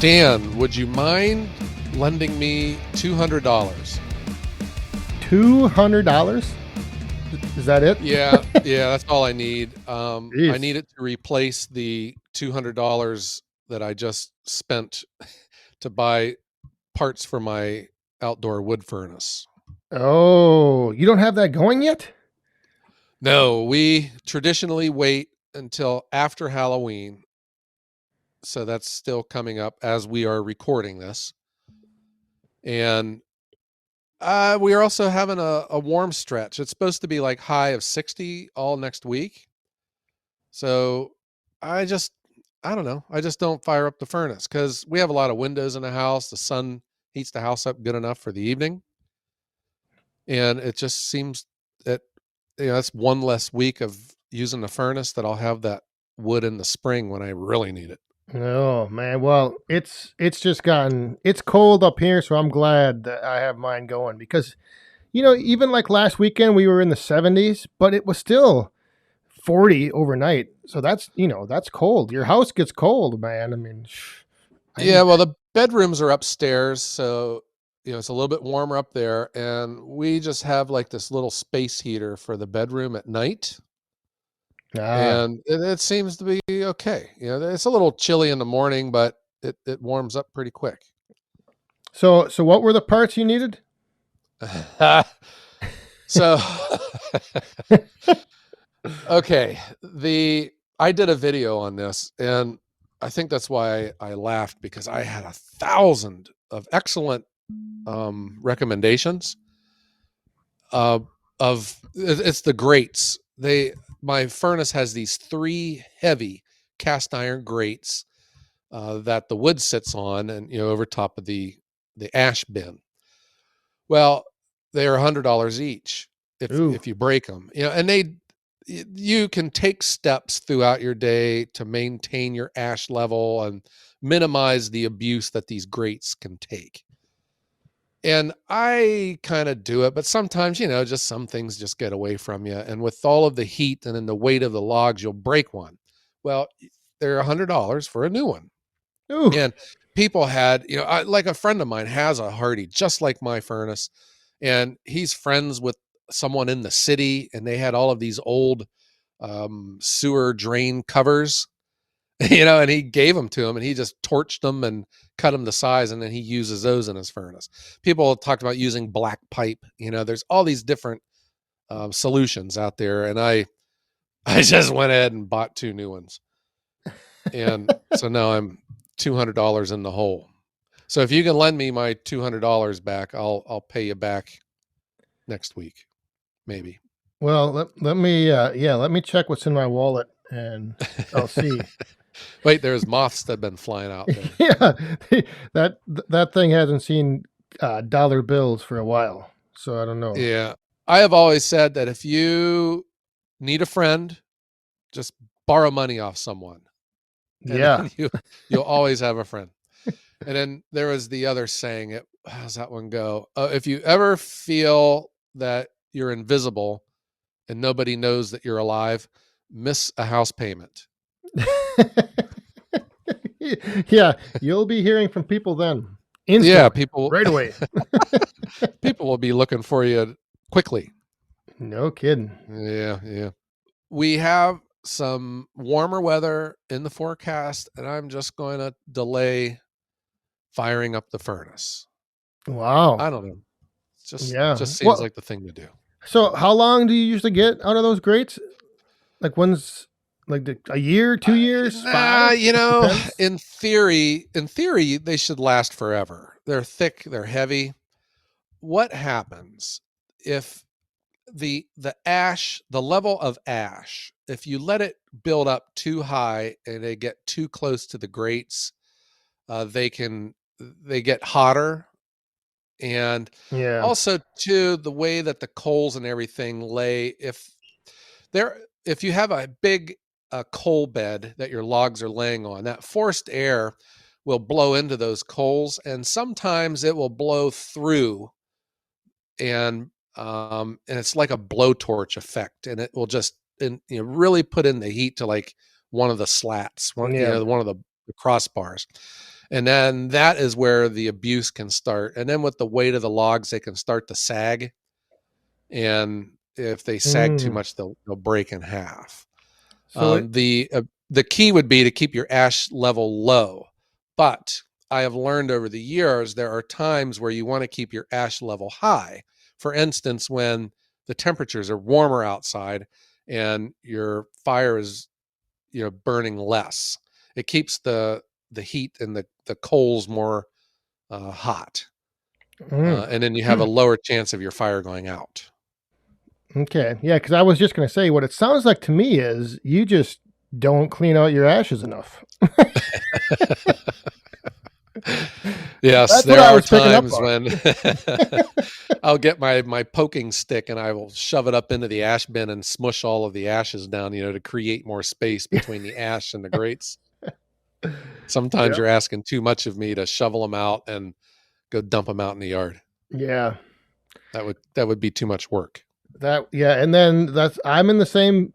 Dan, would you mind lending me $200? $200? Is that it? Yeah, that's all I need. I Jeez. need it to replace the $200 that I just spent to buy parts for my outdoor wood furnace. Oh, you don't have that going yet? No, we traditionally wait until after Halloween. So that's still coming up as we are recording this. And we are also having a warm stretch. It's supposed to be like high of 60 all next week. So I just, I don't know. I just don't fire up the furnace because we have a lot of windows in the house. The sun heats the house up good enough for the evening. And it just seems that, that's one less week of using the furnace that I'll have that wood in the spring when I really need it. Oh man, well, it's just gotten it's cold up here, so I'm glad that I have mine going because even like last weekend we were in the 70s, but it was still 40 overnight. So that's cold. Your house gets cold, man. I mean, I Yeah, need well, the bedrooms are upstairs, so it's a little bit warmer up there, and we just have like this little space heater for the bedroom at night, ah. and it seems to be okay. It's a little chilly in the morning, but it warms up pretty quick. So what were the parts you needed? So, okay, I did a video on this, and I think that's why I laughed because I had 1,000 of excellent recommendations. Of it's the grates. My furnace has these 3 heavy cast iron grates that the wood sits on, and over top of the ash bin. Well, they're $100 each Ooh. if you break them. And you can take steps throughout your day to maintain your ash level and minimize the abuse that these grates can take. And I kind of do it, but sometimes, just some things just get away from you. And with all of the heat and then the weight of the logs, you'll break one. Well, they're $100 for a new one. Ooh. And people had, like a friend of mine has a Hardy just like my furnace, and he's friends with someone in the city, and they had all of these old sewer drain covers. And he gave them to him, and he just torched them and cut them to size, and then he uses those in his furnace. People talked about using black pipe. There's all these different solutions out there, and I just went ahead and bought 2 new ones, and so now I'm $200 in the hole. So if you can lend me my $200 back, I'll pay you back next week, maybe. Well, let me check what's in my wallet and I'll see. Wait, there's moths that have been flying out there. Yeah, that thing hasn't seen dollar bills for a while, so I don't know. Yeah. I have always said that if you need a friend, just borrow money off someone, and Yeah. then you'll always have a friend. And then there was the other saying, how's that one go? If you ever feel that you're invisible and nobody knows that you're alive, miss a house payment. Yeah, you'll be hearing from people then. Yeah, Instantly, right away. people will be looking for you quickly. No kidding. Yeah. We have some warmer weather in the forecast, and I'm just going to delay firing up the furnace. Wow. I don't know. Yeah. Just seems Well, like the thing to do. so how long do you usually get out of those grates? Like when's like a year, 2 years, five? Depends. In theory, they should last forever. They're thick, they're heavy. What happens if the level of ash, if you let it build up too high and they get too close to the grates, they get hotter, and Yeah. also too the way that the coals and everything lay. If you have a big coal bed that your logs are laying on, that forced air will blow into those coals, and sometimes it will blow through, and it's like a blowtorch effect, and it will just really put in the heat to like one of the slats, one Yeah. one of the crossbars, And then that is where the abuse can start. And then with the weight of the logs, they can start to sag. And if they sag too Mm. much, they'll break in half. So it. The key would be to keep your ash level low. But I have learned over the years there are times where you want to keep your ash level high. For instance, when the temperatures are warmer outside and your fire is burning less, it keeps the heat and the coals more hot, Mm. and then you have a lower chance of your fire going out. Okay. Yeah, because I was just going to say what it sounds like to me is you just don't clean out your ashes enough. Yes, That's what there I are was picking up times on. when I'll get my poking stick and I will shove it up into the ash bin and smush all of the ashes down, to create more space between the ash and the grates. Sometimes Yep. you're asking too much of me to shovel them out and go dump them out in the yard. Yeah. That would be too much work. That yeah, and then that's I'm in the same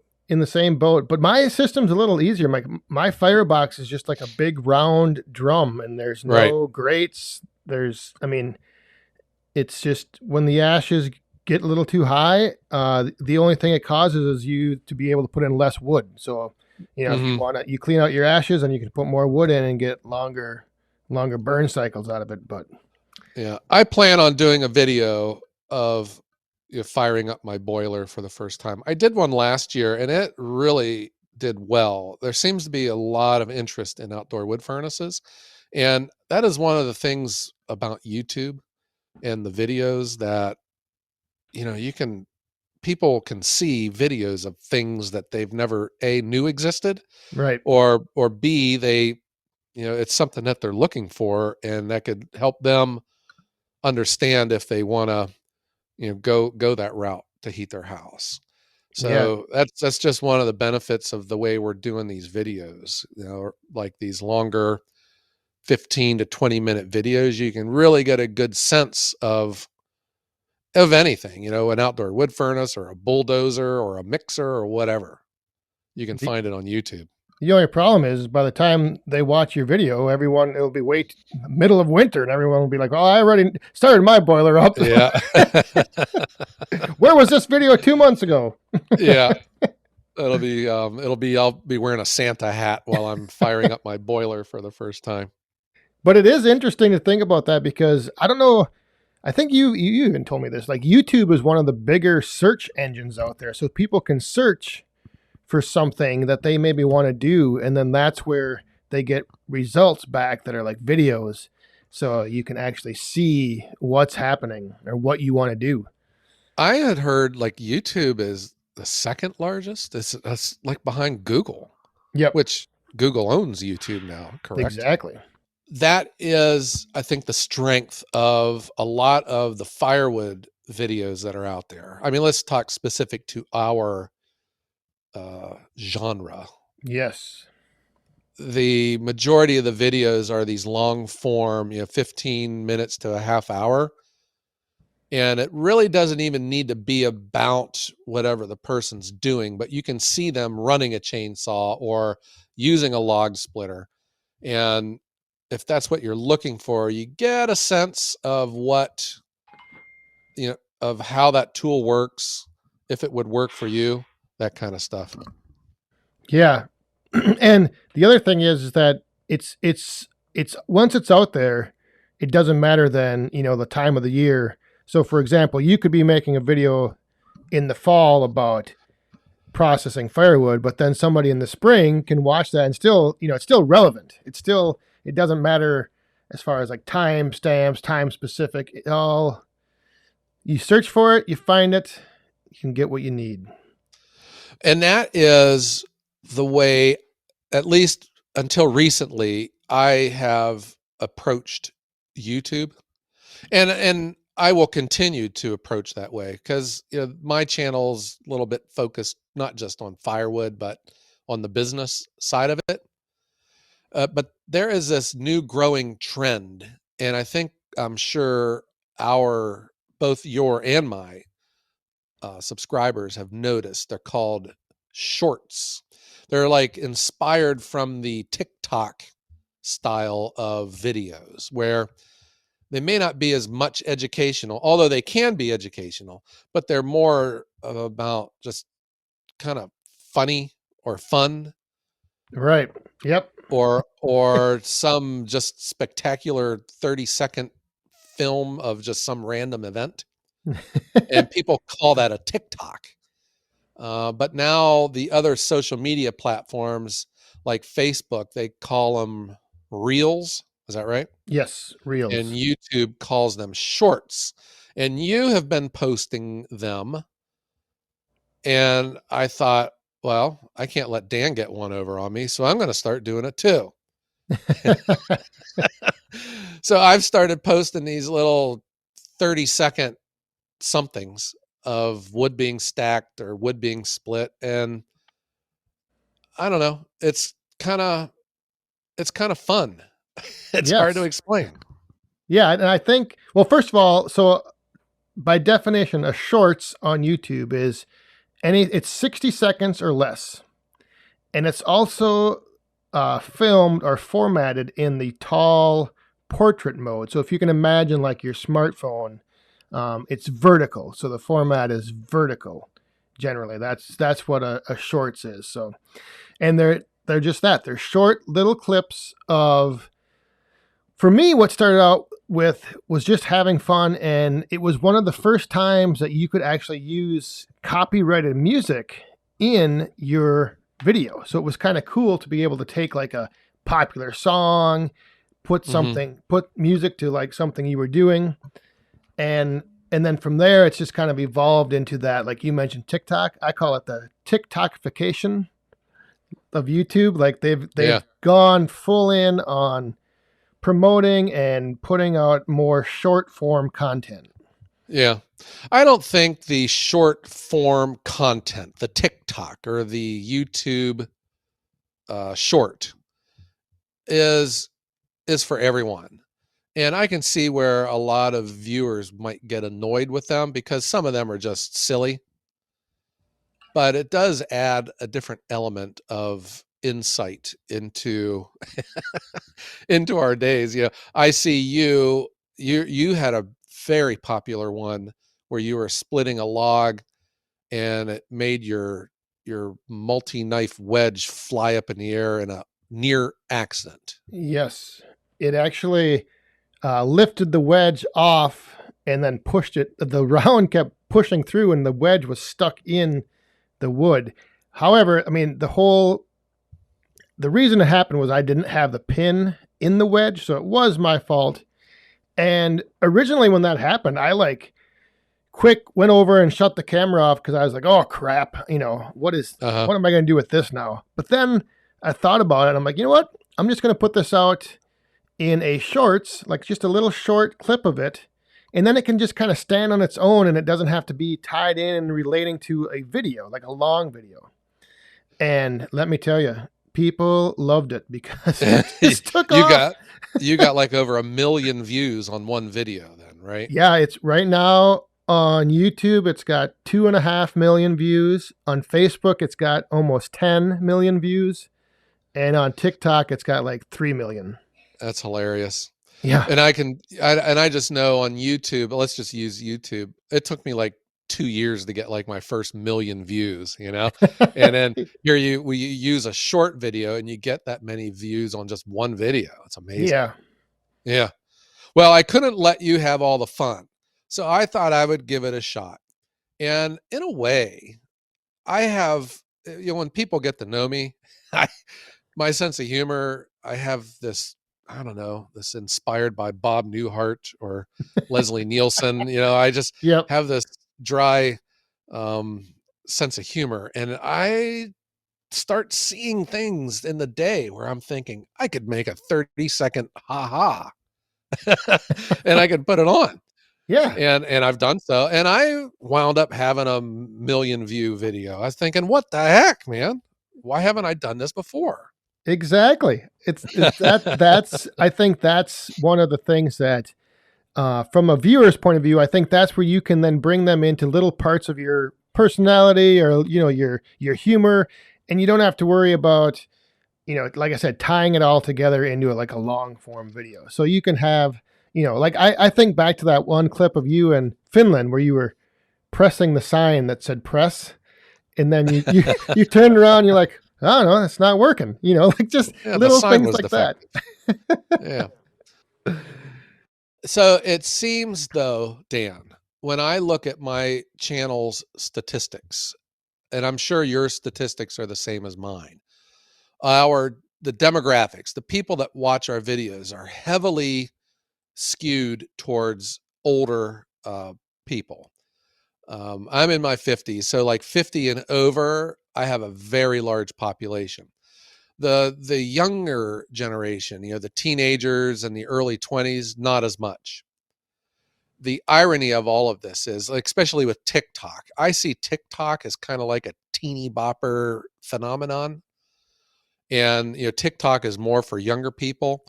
boat, but my system's a little easier. My firebox is just like a big round drum, and there's Right. no grates. I mean, it's just when the ashes get a little too high, the only thing it causes is you to be able to put in less wood. So, if you Hmm. want to, you clean out your ashes and you can put more wood in and get longer burn cycles out of it. But Yeah, I plan on doing a video of firing up my boiler for the first time. I did one last year and it really did well. There seems to be a lot of interest in outdoor wood furnaces. And that is one of the things about YouTube and the videos that, you can, people can see videos of things that they've never A, knew existed, right, or B, it's something that they're looking for and that could help them understand if they want to go that route to heat their house. yeah, So that's just one of the benefits of the way we're doing these videos, like these longer 15 to 20-minute videos. You can really get a good sense of anything, an outdoor wood furnace or a bulldozer or a mixer or whatever. You can the find it on YouTube. The only problem is by the time they watch your video, it'll be middle of winter, and everyone will be like, "Oh, I already started my boiler up. Yeah. Where was this video 2 months ago?" Yeah. I'll be wearing a Santa hat while I'm firing up my boiler for the first time. But it is interesting to think about that because I don't know. I think you even told me this. Like YouTube is one of the bigger search engines out there, so people can search for something that they maybe want to do, and then that's where they get results back that are like videos, so you can actually see what's happening or what you want to do. I had heard like YouTube is the second largest. That's like behind Google, Yep, which Google owns YouTube now, correct? exactly. That is, I think, the strength of a lot of the firewood videos that are out there. I mean, let's talk specific to our genre. Yes. The majority of the videos are these long form, 15 minutes to a half hour. And it really doesn't even need to be about whatever the person's doing, but you can see them running a chainsaw or using a log splitter. And if that's what you're looking for, you get a sense of of how that tool works, if it would work for you, that kind of stuff. Yeah. And the other thing is that it's once it's out there, it doesn't matter then, the time of the year. So for example, you could be making a video in the fall about processing firewood, but then somebody in the spring can watch that and still, it's still relevant. It doesn't matter as far as like time stamps, time specific. You search for it, you find it, you can get what you need. And that is the way, at least until recently, I have approached YouTube. And I will continue to approach that way because my channel's a little bit focused not just on firewood, but on the business side of it. But there is this new growing trend, and I'm sure our both your and my subscribers have noticed. They're called shorts. They're like inspired from the TikTok style of videos where they may not be as much educational, although they can be educational, but they're more about just kind of funny or fun, Right. Yep. or some just spectacular 30-second film of just some random event, and people call that a TikTok. But now the other social media platforms like Facebook, they call them reels. Is that right? Yes. And Reels. YouTube calls them shorts. And you have been posting them. And I thought, well, I can't let Dan get one over on me. So I'm going to start doing it too. So I've started posting these little 30-second somethings of wood being stacked or wood being split. And I don't know. It's kind of fun. It's hard to Yes. explain. Yeah. And I think, well, first of all, so by definition, a shorts on YouTube is it's 60 seconds or less. And it's also filmed or formatted in the tall portrait mode. So if you can imagine like your smartphone, it's vertical. So the format is vertical. Generally, that's what a shorts is. So, and they're just that. They're short little clips of. For me, what started out with was just having fun, and it was one of the first times that you could actually use copyrighted music in your video. So it was kind of cool to be able to take like a popular song, Hmm. put music to like something you were doing, and then from there it's just kind of evolved into that. Like you mentioned TikTok, I call it the TikTokification of YouTube. Like Yeah. they've gone full in on promoting and putting out more short form content. Yeah. I don't think the short form content, the TikTok or the YouTube short is for everyone. And I can see where a lot of viewers might get annoyed with them because some of them are just silly, but it does add a different element of insight into our days. I see you had a very popular one where you were splitting a log and it made your multi-knife wedge fly up in the air in a near accident. Yes, it actually lifted the wedge off and then pushed it. The round kept pushing through, and the wedge was stuck in the wood. However, I mean the reason it happened was I didn't have the pin in the wedge, so it was my fault. And originally, when that happened, I like quick went over and shut the camera off because I was like, oh crap, Uh-huh. what am I going to do with this now? But then I thought about it. I'm like, you know what? I'm just going to put this out in a shorts, like just a little short clip of it. And then it can just kind of stand on its own and it doesn't have to be tied in and relating to a video, like a long video. And let me tell you, people loved it because it just took you off. got you got like over 1 million views on one video then, right? Yeah, it's right now on YouTube, it's got 2.5 million views. On Facebook, it's got almost 10 million views. And on TikTok, it's got like 3 million. That's hilarious. Yeah. And I just know on YouTube, let's just use YouTube. It took me like 2 years to get like my first million views. And then we use a short video and you get that many views on just one video. It's amazing. Yeah. Yeah. Well, I couldn't let you have all the fun. So I thought I would give it a shot. And in a way, I have, when people get to know me, I, my sense of humor, I have this, I don't know, this inspired by Bob Newhart or Leslie Nielsen. I just Yep. have this dry um, sense of humor. And I start seeing things in the day where I'm thinking, I could make a 30-second ha ha and I could put it on. Yeah. And I've done so, and I wound up having a million view video. I was thinking, what the heck, man? Why haven't I done this before? Exactly. That's I think that's one of the things that from a viewer's point of view, I think that's where you can then bring them into little parts of your personality or your humor, and you don't have to worry about like I said, tying it all together into like a long form video. So you can have, like I think back to that one clip of you in Finland where you were pressing the sign that said press, and then you turned around and you're like, oh no, that's not working. Like just Yeah, the little sign things was like that. defective. Yeah. So it seems though, Dan, when I look at my channel's statistics, and I'm sure your statistics are the same as mine, the demographics, the people that watch our videos are heavily skewed towards older people. I'm in my 50s, so like 50 and over, I have a very large population. The younger generation, the teenagers and the early 20s, not as much. The irony of all of this is, like, especially with TikTok, I see TikTok as kind of like a teeny bopper phenomenon. And, TikTok is more for younger people,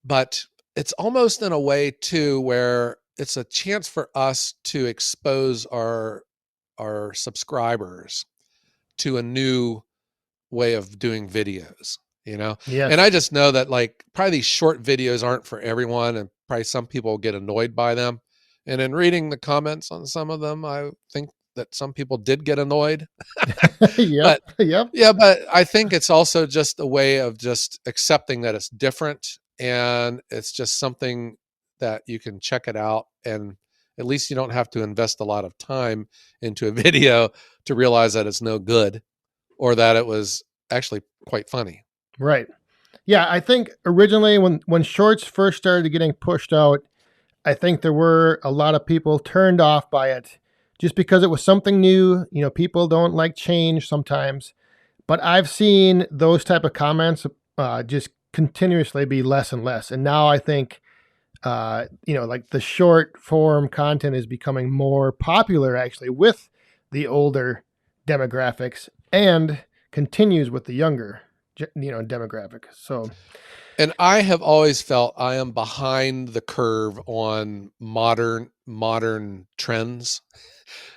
but it's almost in a way too, where it's a chance for us to expose our subscribers to a new way of doing videos, and Yes. I just know that, like, probably these short videos aren't for everyone, and probably some people get annoyed by them. And in reading the comments on some of them, I think that some people did get annoyed. Yep. But Yep. yeah, but I think it's also just a way of just accepting that it's different, and it's just something that you can check it out, and at least you don't have to invest a lot of time into a video to realize that it's no good, or that it was actually quite funny. Right. Yeah, I think originally when shorts first started getting pushed out, I think there were a lot of people turned off by it just because it was something new. People don't like change sometimes, but I've seen those type of comments just continuously be less and less. And now I think, like the short form content is becoming more popular actually with the older demographics and continues with the younger, demographic. So And I have always felt I am behind the curve on modern trends.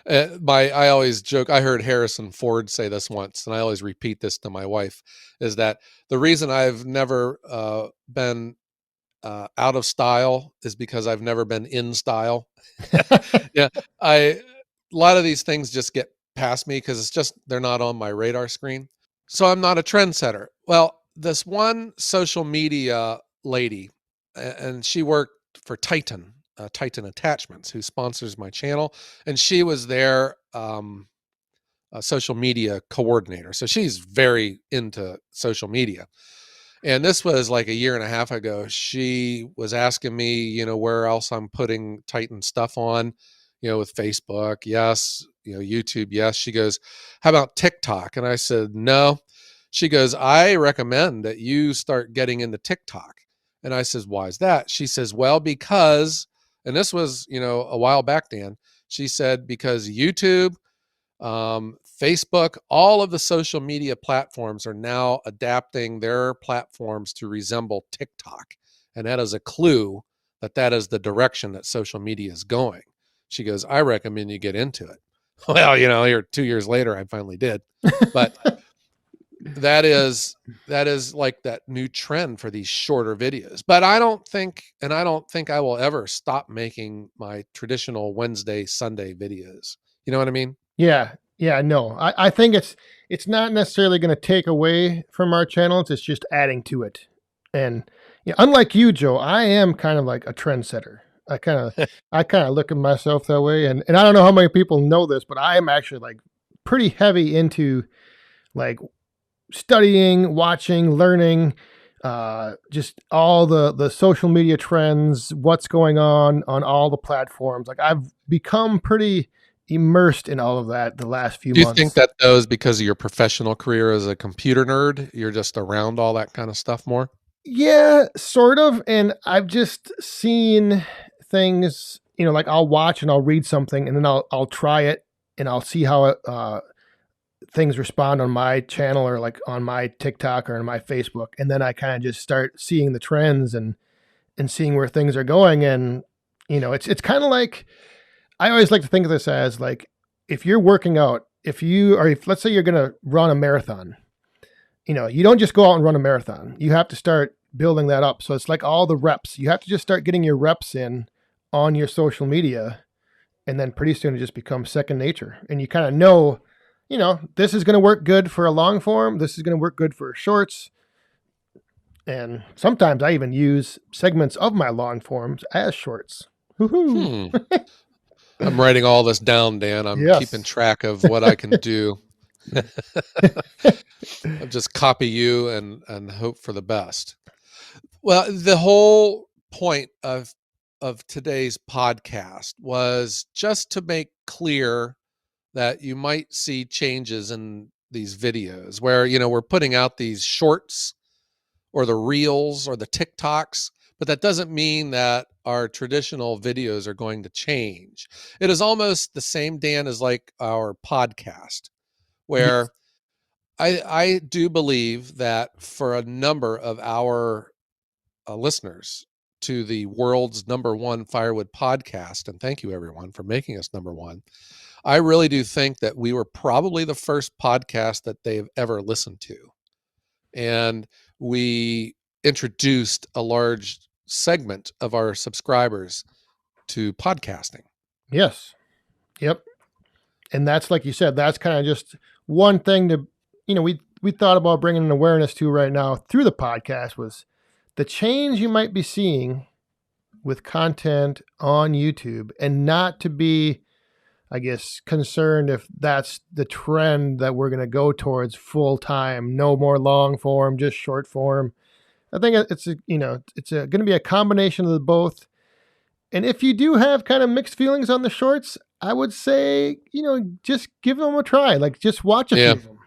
I always joke. I heard Harrison Ford say this once, and I always repeat this to my wife: is that the reason I've never been out of style is because I've never been in style. Yeah, a lot of these things just get past me because they're not on my radar screen. So I'm not a trendsetter. Well, this one social media lady, and she worked for Titan Attachments, who sponsors my channel, and she was their social media coordinator. So she's very into social media. And this was like a year and a half ago. She was asking me, where else I'm putting Titan stuff on, with Facebook. Yes. YouTube. Yes. She goes, how about TikTok? And I said, no. She goes, I recommend that you start getting into TikTok. And I says, why is that? She says, well, because, and this was, a while back, Dan, she said, because YouTube, Facebook, all of the social media platforms are now adapting their platforms to resemble TikTok. And that is a clue that is the direction that social media is going. She goes, I recommend you get into it. Well, here 2 years later, I finally did. But that is like that new trend for these shorter videos. But I don't think I will ever stop making my traditional Wednesday, Sunday videos. You know what I mean? yeah, yeah, no, I think it's not necessarily going to take away from our channels. It's just adding to it. And unlike you, Joe, I am kind of like a trendsetter. I kind of look at myself that way, and I don't know how many people know this, but I am actually like pretty heavy into like studying, watching, learning, just all the social media trends, what's going on all the platforms. Like I've become pretty immersed in all of that the last few Do you think months. that those, because of your professional career as a computer nerd, you're just around all that kind of stuff more? Yeah, sort of. And I've just seen things, like I'll watch and I'll read something and then I'll try it and I'll see how it, things respond on my channel or like on my TikTok or on my Facebook. And then I kind of just start seeing the trends and seeing where things are going. And, it's kind of like, I always like to think of this as like, if you're working out, if let's say you're going to run a marathon you don't just go out and run a marathon. You have to start building that up. So it's like all the reps. You have to just start getting your reps in on your social media, and then pretty soon it just becomes second nature. And you kind of know, this is going to work good for a long form. This is going to work good for shorts. And sometimes I even use segments of my long forms as shorts. Woohoo! Hmm. I'm writing all this down, Dan. I'm keeping Yes. track of what I can do. I'll just copy you and hope for the best. Well, the whole point of today's podcast was just to make clear that you might see changes in these videos where, we're putting out these shorts or the reels or the TikToks, but that doesn't mean that our traditional videos are going to change. It is almost the same, Dan, as like our podcast, Yes. where I do believe that for a number of our listeners to the world's number one firewood podcast, and thank you everyone for making us number one. I really do think that we were probably the first podcast that they've ever listened to. And we introduced a large segment of our subscribers to podcasting. Yes. Yep. And that's, like you said, that's kind of just one thing to, we thought about bringing an awareness to right now through the podcast was the change you might be seeing with content on YouTube, and not to be, I guess, concerned if that's the trend that we're going to go towards full time. No more long form, just short form. I think it's going to be a combination of the both. And if you do have kind of mixed feelings on the shorts, I would say, just give them a try. Like, just watch a few Yeah. of them.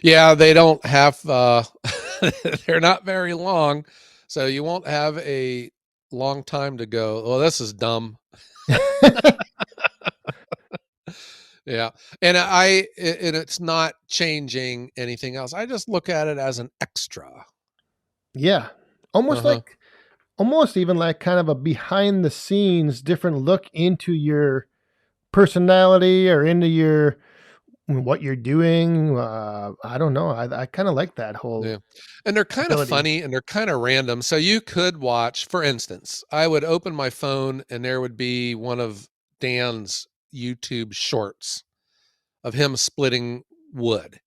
Yeah, they don't have, they're not very long. So you won't have a long time to go, well, this is dumb. Yeah. And it's not changing anything else. I just look at it as an extra. Yeah. Almost Uh-huh. like, almost even like kind of a behind the scenes different look into your personality or into your what you're doing. I don't know. I kind of like that whole Yeah. And they're kind of ability. funny and they're kind of random. So you could watch, for instance, I would open my phone and there would be one of Dan's YouTube shorts of him splitting wood.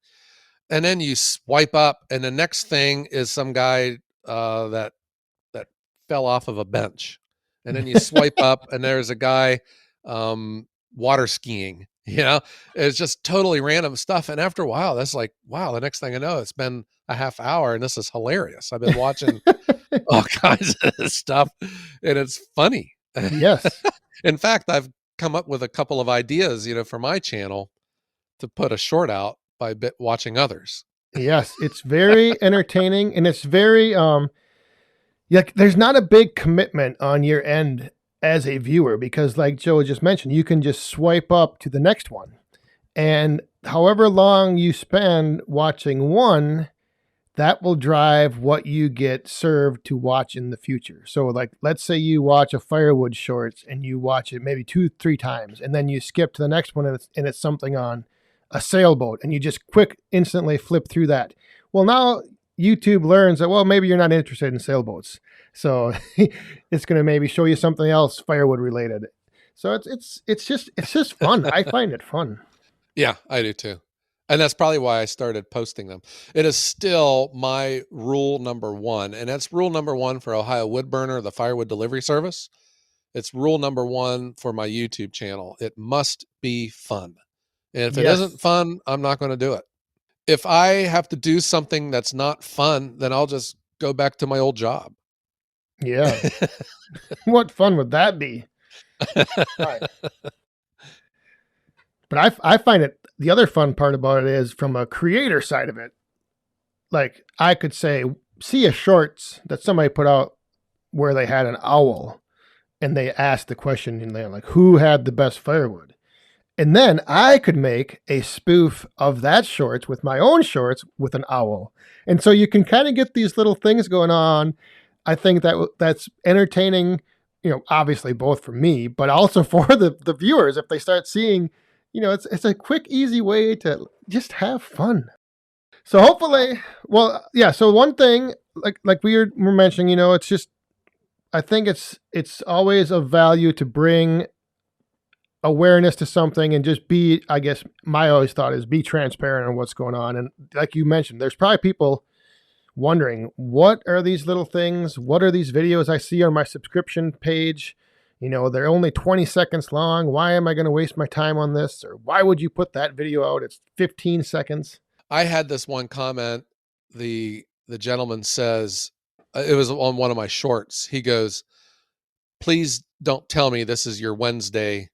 And then you swipe up and the next thing is some guy that fell off of a bench. And then you swipe up and there's a guy water skiing. It's just totally random stuff. And after a while, that's like, wow, the next thing I know, it's been a half hour and this is hilarious. I've been watching all kinds of stuff and it's funny. Yes. In fact, I've come up with a couple of ideas, for my channel to put a short out by watching others. Yes. It's very entertaining, and it's very, yeah, there's not a big commitment on your end as a viewer, because like Joe just mentioned, you can just swipe up to the next one. And however long you spend watching one, that will drive what you get served to watch in the future. So like, let's say you watch a firewood shorts and you watch it maybe 2-3 times, and then you skip to the next one, and it's something on a sailboat, and you just instantly flip through that. Well, now YouTube learns that, well, maybe you're not interested in sailboats. So it's going to maybe show you something else firewood related. So it's just fun. I find it fun. Yeah, I do too. And that's probably why I started posting them. It is still my rule number one. And that's rule number one for Ohio Woodburner, the firewood delivery service. It's rule number one for my YouTube channel. It must be fun. And if it isn't Yes. fun, I'm not going to do it. If I have to do something that's not fun, then I'll just go back to my old job. Yeah. What fun would that be? Right. But I find it, the other fun part about it is from a creator side of it. Like, I could say, see a shorts that somebody put out where they had an owl, and they asked the question in there, like, who had the best firewood? And then I could make a spoof of that shorts with my own shorts with an owl. And so you can kind of get these little things going on. I think that's entertaining, obviously both for me, but also for the viewers. If they start seeing, it's a quick, easy way to just have fun. So hopefully, well, yeah. So one thing, like were mentioning, it's just I think it's always of value to bring awareness to something and just be. I guess my always thought is be transparent on what's going on. And like you mentioned, there's probably people wondering what are these little things? What are these videos I see on my subscription page? They're only 20 seconds long. Why am I going to waste my time on this? Or why would you put that video out? It's 15 seconds. I had this one comment. The gentleman says, it was on one of my shorts. He goes, "Please don't tell me this is your Wednesday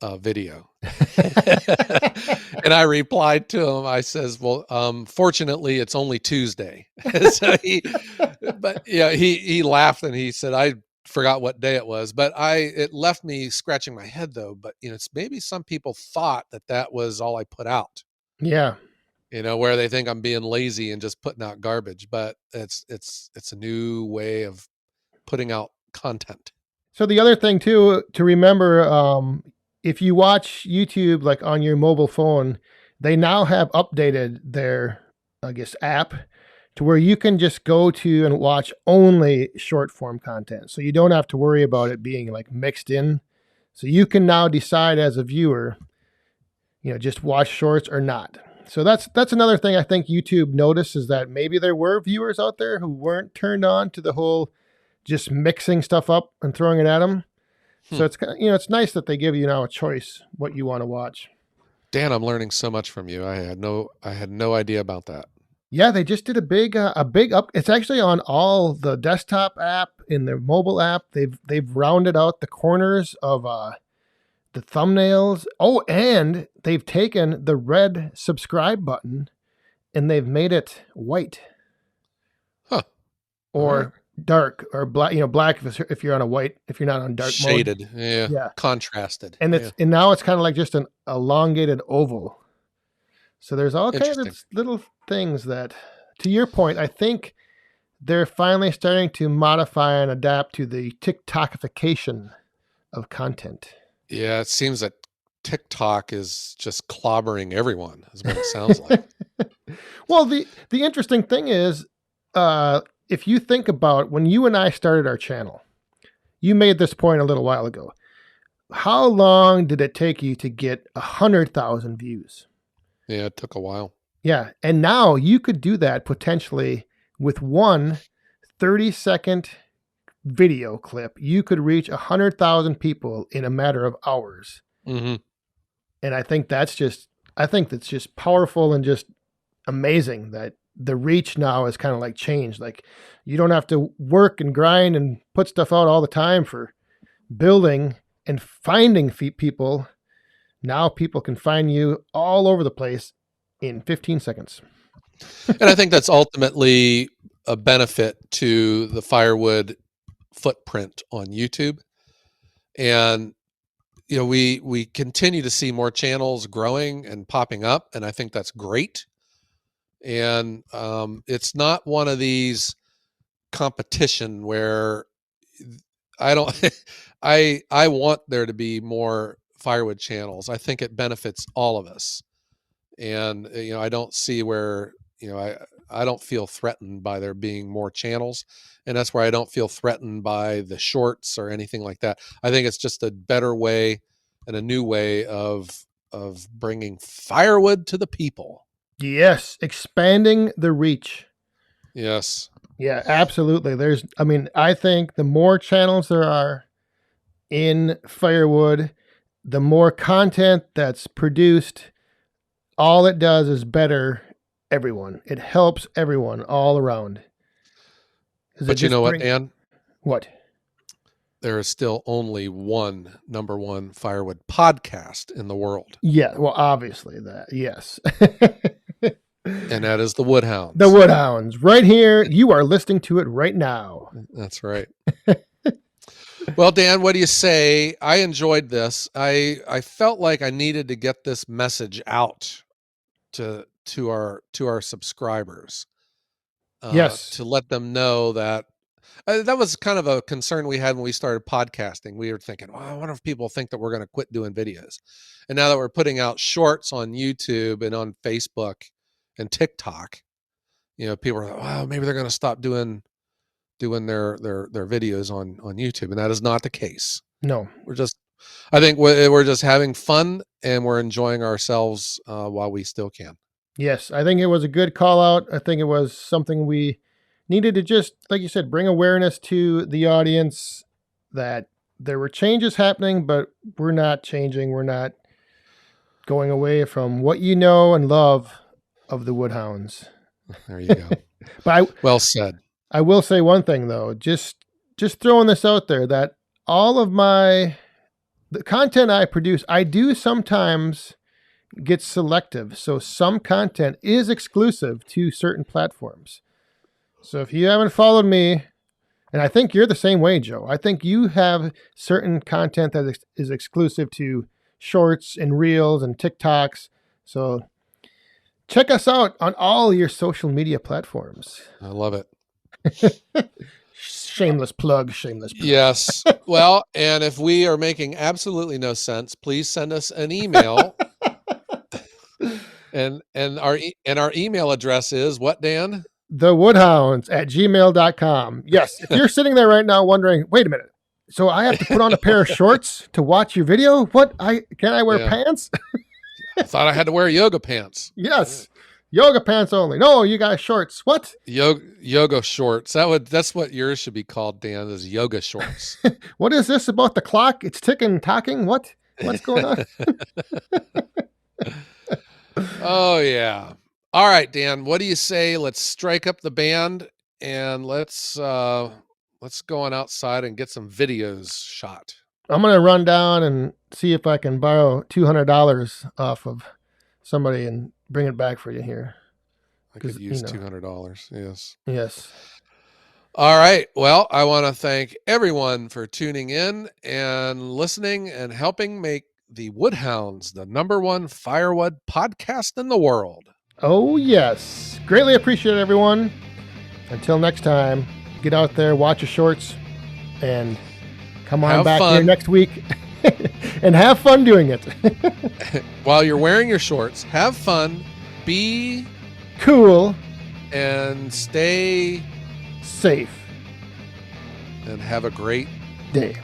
video." And I replied to him. I says, "Well, fortunately, it's only Tuesday." So but yeah, he laughed and he said, "I forgot what day it was," but it left me scratching my head though. But it's maybe some people thought that was all I put out. Yeah. Where they think I'm being lazy and just putting out garbage, but it's a new way of putting out content. So the other thing too to remember, if you watch YouTube like on your mobile phone, they now have updated their, I guess, app to where you can just go to and watch only short form content. So you don't have to worry about it being like mixed in. So you can now decide as a viewer, just watch shorts or not. So that's another thing I think YouTube noticed is that maybe there were viewers out there who weren't turned on to the whole just mixing stuff up and throwing it at them. Hmm. So it's it's nice that they give you now a choice what you want to watch. Dan, I'm learning so much from you. I had no idea about that. Yeah, they just did a big up. It's actually on all the desktop app in their mobile app. They've rounded out the corners of the thumbnails. Oh, and they've taken the red subscribe button and they've made it white. Huh. Or right. dark or black. Black if you're on a white, if you're not on dark Shaded. mode. Yeah. Yeah. Contrasted. And and now it's kind of like just an elongated oval. So there's all kinds of little things that, to your point, I think they're finally starting to modify and adapt to the TikTokification of content. Yeah, it seems that TikTok is just clobbering everyone, is what it sounds like. Well, the interesting thing is, if you think about when you and I started our channel, you made this point a little while ago. How long did it take you to get 100,000 views? Yeah, it took a while. Yeah. And now you could do that potentially with one 30-second video clip. You could reach 100,000 people in a matter of hours. Mm-hmm. And I think that's just powerful and just amazing that the reach now is kind of like changed. Like you don't have to work and grind and put stuff out all the time for building and finding people. Now people can find you all over the place in 15 seconds. And I think that's ultimately a benefit to the Firewood footprint on YouTube. And we continue to see more channels growing and popping up, and I think that's great. And it's not one of these competition where I don't I want there to be more Firewood channels. I think it benefits all of us. And I don't see where I don't feel threatened by there being more channels, and that's where I don't feel threatened by the shorts or anything like that. I think it's just a better way and a new way of bringing Firewood to the people. Yes, expanding the reach. Yes. Yeah, absolutely. I think the more channels there are in Firewood, the more content that's produced, all it does is better everyone. It helps everyone all around. But you know what, Dan? What? There is still only one number one Firewood podcast in the world. Yeah, well, obviously that. Yes. And that is the Woodhounds. The Woodhounds. Right here. You are listening to it right now. That's right. Well, Dan, what do you say? I enjoyed this. I felt like I needed to get this message out to our subscribers. Yes. To let them know that that was kind of a concern we had when we started podcasting. We were thinking, well, I wonder if people think that we're going to quit doing videos. And now that we're putting out shorts on YouTube and on Facebook and TikTok, people are like, wow, maybe they're going to stop doing their videos on YouTube, and that is not the case. No. I think we're just having fun and we're enjoying ourselves while we still can. Yes, I think it was a good call out. I think it was something we needed to just, like you said, bring awareness to the audience that there were changes happening, but we're not changing. We're not going away from what you know and love of the Woodhounds. There you go. But well said. I will say one thing though, just throwing this out there, that all of the content I produce, I do sometimes get selective. So some content is exclusive to certain platforms. So if you haven't followed me, and I think you're the same way, Joe, I think you have certain content that is exclusive to shorts and reels and TikToks. So check us out on all your social media platforms. I love it. Shameless plug. Yes. Well, and if we are making absolutely no sense, please send us an email. and our email address is what, Dan? thewoodhounds@gmail.com. Yes. If you're sitting there right now wondering, wait a minute, so I have to put on a pair of shorts to watch your video? What? Can I wear pants? I thought I had to wear yoga pants. Yes. Yoga pants only. No, you got shorts. What? Yoga shorts. That's what yours should be called, Dan, is yoga shorts. What is this about the clock? It's ticking, talking. What's going on? Oh yeah. All right, Dan, what do you say? Let's strike up the band and let's go on outside and get some videos shot. I'm going to run down and see if I can borrow $200 off of somebody and bring it back for you here. I could use $200. Yes. Yes. All right. Well, I want to thank everyone for tuning in and listening and helping make the Woodhounds the #1 firewood podcast in the world. Oh, yes. Greatly appreciate it, everyone. Until next time, get out there, watch your shorts, and come on back here next week and have fun doing it. While you're wearing your shorts, have fun, be cool, and stay safe. And have a great day.